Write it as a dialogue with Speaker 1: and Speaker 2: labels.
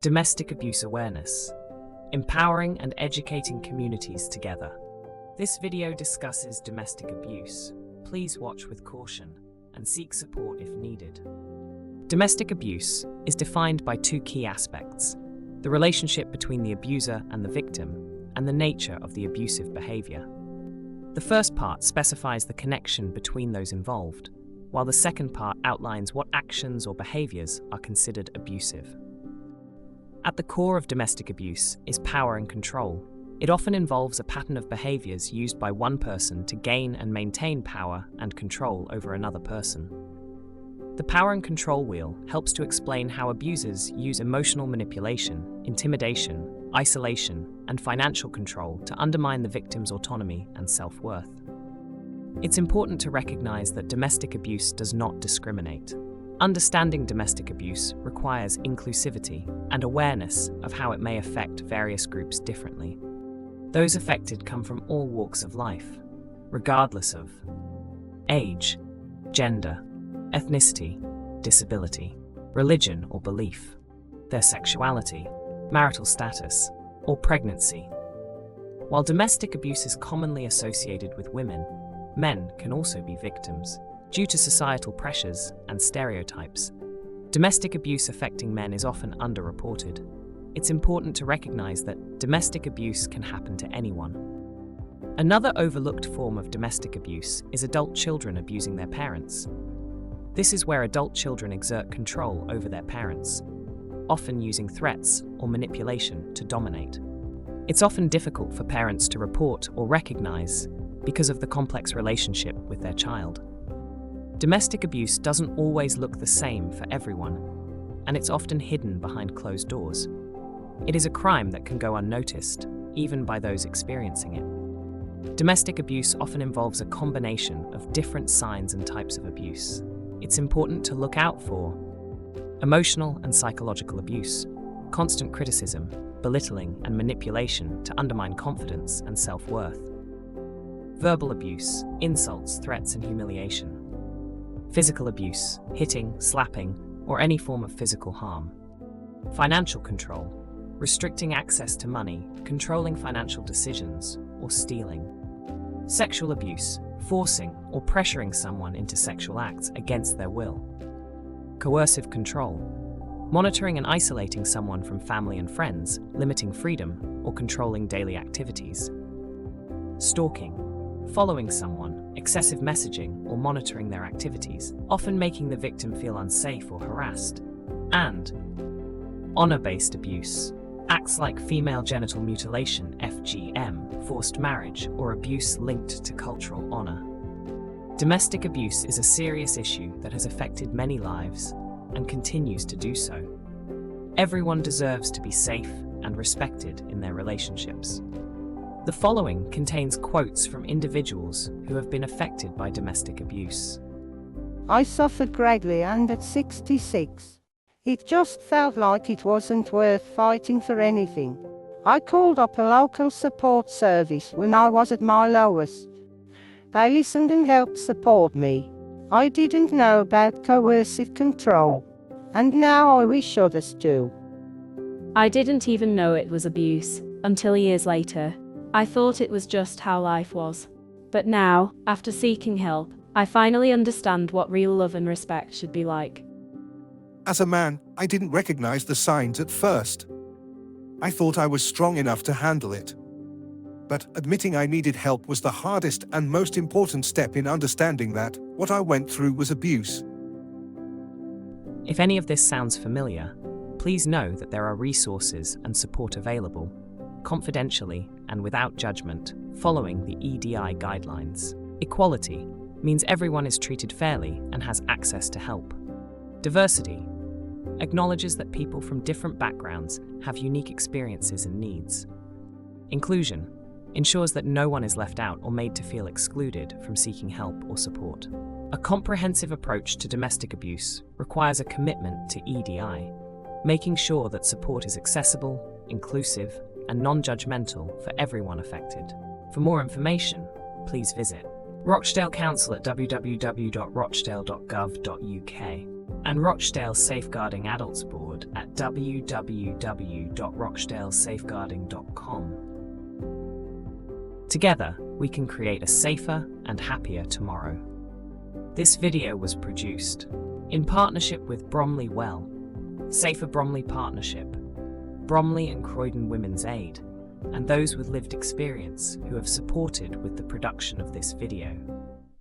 Speaker 1: Domestic abuse awareness. Empowering and educating communities together. This video discusses domestic abuse. Please watch with caution and seek support if needed. Domestic abuse is defined by two key aspects: the relationship between the abuser and the victim, and the nature of the abusive behavior. The first part specifies the connection between those involved, while the second part outlines what actions or behaviors are considered abusive. At the core of domestic abuse is power and control. It often involves a pattern of behaviors used by one person to gain and maintain power and control over another person. The power and control wheel helps to explain how abusers use emotional manipulation, intimidation, isolation, and financial control to undermine the victim's autonomy and self-worth. It's important to recognize that domestic abuse does not discriminate. Understanding domestic abuse requires inclusivity and awareness of how it may affect various groups differently. Those affected come from all walks of life, regardless of age, gender, ethnicity, disability, religion or belief, their sexuality, marital status, or pregnancy. While domestic abuse is commonly associated with women, men can also be victims. Due to societal pressures and stereotypes, domestic abuse affecting men is often underreported. It's important to recognize that domestic abuse can happen to anyone. Another overlooked form of domestic abuse is adult children abusing their parents. This is where adult children exert control over their parents, often using threats or manipulation to dominate. It's often difficult for parents to report or recognize because of the complex relationship with their child. Domestic abuse doesn't always look the same for everyone, and it's often hidden behind closed doors. It is a crime that can go unnoticed, even by those experiencing it. Domestic abuse often involves a combination of different signs and types of abuse. It's important to look out for emotional and psychological abuse, constant criticism, belittling, and manipulation to undermine confidence and self-worth. Verbal abuse, insults, threats, and humiliation. Physical abuse, hitting, slapping, or any form of physical harm. Financial control, restricting access to money, controlling financial decisions, or stealing. Sexual abuse, forcing or pressuring someone into sexual acts against their will. Coercive control, monitoring and isolating someone from family and friends, limiting freedom, or controlling daily activities. Stalking, following someone, excessive messaging, or monitoring their activities, often making the victim feel unsafe or harassed. And honor-based abuse, acts like female genital mutilation, FGM, forced marriage, or abuse linked to cultural honor. Domestic abuse is a serious issue that has affected many lives and continues to do so. Everyone deserves to be safe and respected in their relationships. The following contains quotes from individuals who have been affected by domestic abuse.
Speaker 2: I suffered greatly, and at 66, it just felt like it wasn't worth fighting for anything. I called up a local support service when I was at my lowest. They listened and helped support me. I didn't know about coercive control, and now I wish others do.
Speaker 3: I didn't even know it was abuse until years later. I thought it was just how life was. But now, after seeking help, I finally understand what real love and respect should be like.
Speaker 4: As a man, I didn't recognize the signs at first. I thought I was strong enough to handle it. But admitting I needed help was the hardest and most important step in understanding that what I went through was abuse.
Speaker 1: If any of this sounds familiar, please know that there are resources and support available, confidentially and without judgment, following the EDI guidelines. Equality means everyone is treated fairly and has access to help. Diversity acknowledges that people from different backgrounds have unique experiences and needs. Inclusion ensures that no one is left out or made to feel excluded from seeking help or support. A comprehensive approach to domestic abuse requires a commitment to EDI, making sure that support is accessible, inclusive, and non-judgmental for everyone affected. For more information, please visit Rochdale Council at www.rochdale.gov.uk and Rochdale Safeguarding Adults Board support at www.rochdalesafeguarding.com. Together, we can create a safer and happier tomorrow. This video was produced in partnership with Bromley Well, Safer Bromley Partnership, Bromley and Croydon Women's Aid, and those with lived experience who have supported with the production of this video.